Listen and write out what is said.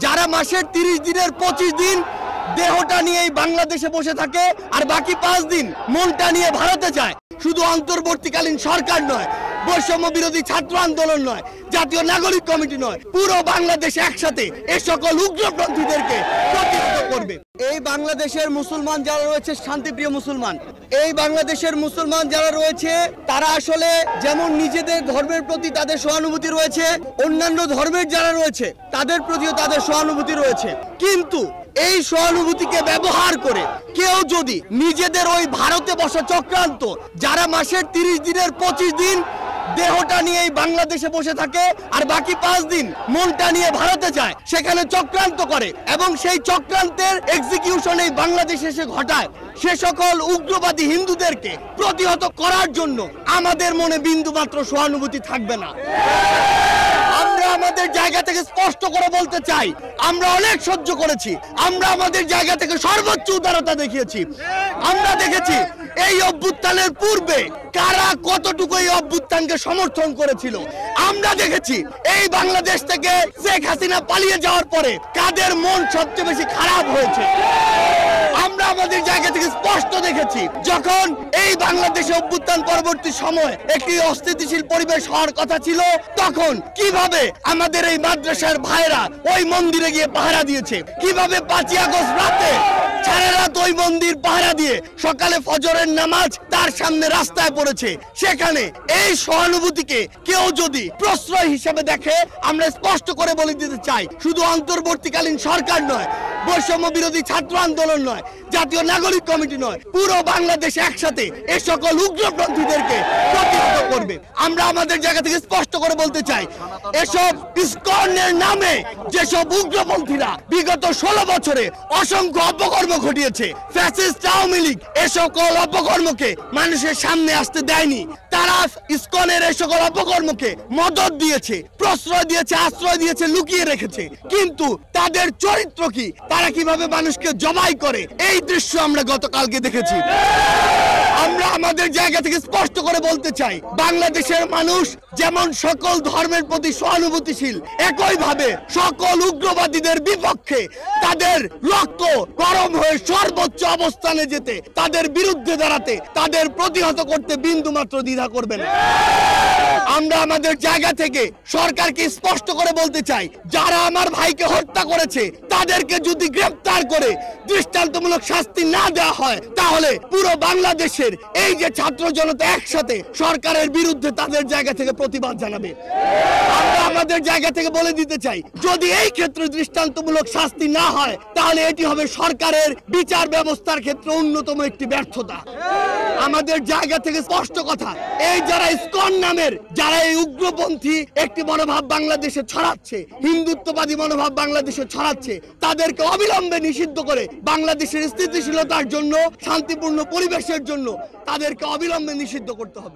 যারা মাসের 30 দিনের 25 দিন দেহটা নিয়ে বাংলাদেশে বসে থাকে আর বাকি 5 দিন মনটা নিয়ে ভারতে যায়। শুধু অন্তর্বর্তীকালীন সরকার নয়, বৈষম্য বিরোধী ছাত্র আন্দোলন নয়, জাতীয় নাগরিক কমিটি নয়, পুরো বাংলাদেশ একসাথে এই সকল উগ্রপন্থীদেরকে প্রতিহত করবে। এই বাংলাদেশের মুসলমান যারা রয়েছে শান্তিপ্রিয় মুসলমান, এই বাংলাদেশের মুসলমান যারা রয়েছে তারা আসলে যেমন নিজেদের ধর্মের প্রতি তাদের সহানুভূতি রয়েছে, অন্যান্য ধর্মের যারা রয়েছে তাদের প্রতিও তাদের সহানুভূতি রয়েছে। কিন্তু এই সহানুভূতিকে ব্যবহার করে কেউ যদি নিজেদের ওই ভারতে বসা চক্রান্ত, যারা মাসের 30 দিনের 25 দিন দেহটা নিয়ে বাংলাদেশে বসে থাকে আর বাকি 5 দিন মনটা নিয়ে ভারতে যায়, সেখানে চক্রান্ত করে এবং সেই চক্রান্তের এক্সিকিউশন এই বাংলাদেশে এসে ঘটায়, সে সকল উগ্রবাদী হিন্দুদেরকে প্রতিহত করার জন্য আমাদের মনে বিন্দুমাত্র সহানুভূতি থাকবে না। আমরা আমাদের জায়গা থেকে স্পষ্ট করে বলতে চাই, আমরা অনেক সহ্য করেছি, আমরা আমাদের জায়গা থেকে সর্বোচ্চ উদারতা দেখিয়েছি। আমরা দেখেছি এই অভ্যুত্থানের পূর্বে কারা কতটুকু এই অভ্যুত্থানকে সমর্থন করেছিল। আমরা দেখেছি এই বাংলাদেশ থেকে শেখ হাসিনা পালিয়ে যাওয়ার পরে কাদের মন সবচেয়ে বেশি খারাপ হয়েছে। আমরা আমাদের জায়গা থেকে স্পষ্ট দেখেছি যখন এই বাংলাদেশে অভ্যুত্থান পরবর্তী সময় একটি অস্থিতিশীল পরিবেশ হওয়ার কথা ছিল, তখন কিভাবে আমাদের এই মাদ্রাসার ভাইরা ওই মন্দিরে গিয়ে পাহারা দিয়েছে, কিভাবে 5ই আগস্ট রাতে সারা রাত ওই মন্দির পাহারা দিয়ে সকালে ফজরের নামাজ তার সামনে রাস্তায় পড়েছে। সেখানে এই সহানুভূতিকে কেউ যদি প্রশ্রয় হিসেবে দেখে, আমরা স্পষ্ট করে বলে দিতে চাই, শুধু অন্তর্বর্তীকালীন সরকার নয়, বৈষম্য বিরোধী ছাত্র আন্দোলন নয়, জাতীয় নাগরিক কমিটি নয়, পুরো বাংলাদেশ একসাথে এই সকল উগ্রপন্থীদেরকে প্রতিহত করবে। আমরা আমাদের জায়গা থেকে স্পষ্ট করে বলতে চাই, এসব ইসকনের নামে যেসব উগ্রপন্থীরা বিগত 16 বছরে অসংখ্য অপকর্ম ঘটিয়েছে, ফ্যাসিস্ট আওয়ামী লীগ এ সকল অপকর্মকে মানুষের সামনে আসতে দেয়নি। তারা ইসকনের এই সকল অপকর্মকে মদত দিয়েছে, প্রশ্রয় দিয়েছে, আশ্রয় দিয়েছে, লুকিয়ে রেখেছে। কিন্তু তাদের চরিত্র কি, তারা কিভাবে মানুষকে জবাই করে, এই দৃশ্য আমরা গতকালকে দেখেছি। আমরা আমাদের জায়গা থেকে স্পষ্ট করে বলতে চাই, বাংলাদেশের মানুষ যেমন সকল ধর্মের প্রতি সহানুভূতিশীল, একইভাবে সকল উগ্রবাদীদের বিপক্ষে তাদের রক্ত গরম হয়ে সর্বোচ্চ অবস্থানে যেতে, তাদের বিরুদ্ধে দাঁড়াতে, তাদের প্রতিহত করতে বিন্দুমাত্র দ্বিধা করবে না। আমরা আমাদের জায়গা থেকে সরকারকে স্পষ্ট করে বলতে চাই, যারা আমার ভাইকে হত্যা করেছে তাদেরকে যদি গ্রেফতার করে দৃষ্টান্তমূলক শাস্তি না দেওয়া হয়, তাহলে পুরো বাংলাদেশের এই যে ছাত্র জনতা একসাথে সরকারের বিরুদ্ধে তাদের জায়গা থেকে প্রতিবাদ জানাবে। আমরা আমাদের জায়গা থেকে বলে দিতে চাই, যদি এই ক্ষেত্রে দৃষ্টান্তমূলক শাস্তি না হয়, তাহলে এটি হবে সরকারের বিচার ব্যবস্থার ক্ষেত্রে অন্যতম একটি ব্যর্থতা। আমাদের জায়গা থেকে স্পষ্ট কথা, এই যারা ইসকন নামের যারা এই উগ্রপন্থী একটি মনোভাব বাংলাদেশে ছড়াচ্ছে, হিন্দুত্ববাদী মনোভাব বাংলাদেশে ছড়াচ্ছে, তাদেরকে অবিলম্বে নিষিদ্ধ করে বাংলাদেশের স্থিতিশীলতার জন্য, শান্তিপূর্ণ পরিবেশের জন্য তাদেরকে অবিলম্বে নিষিদ্ধ করতে হবে।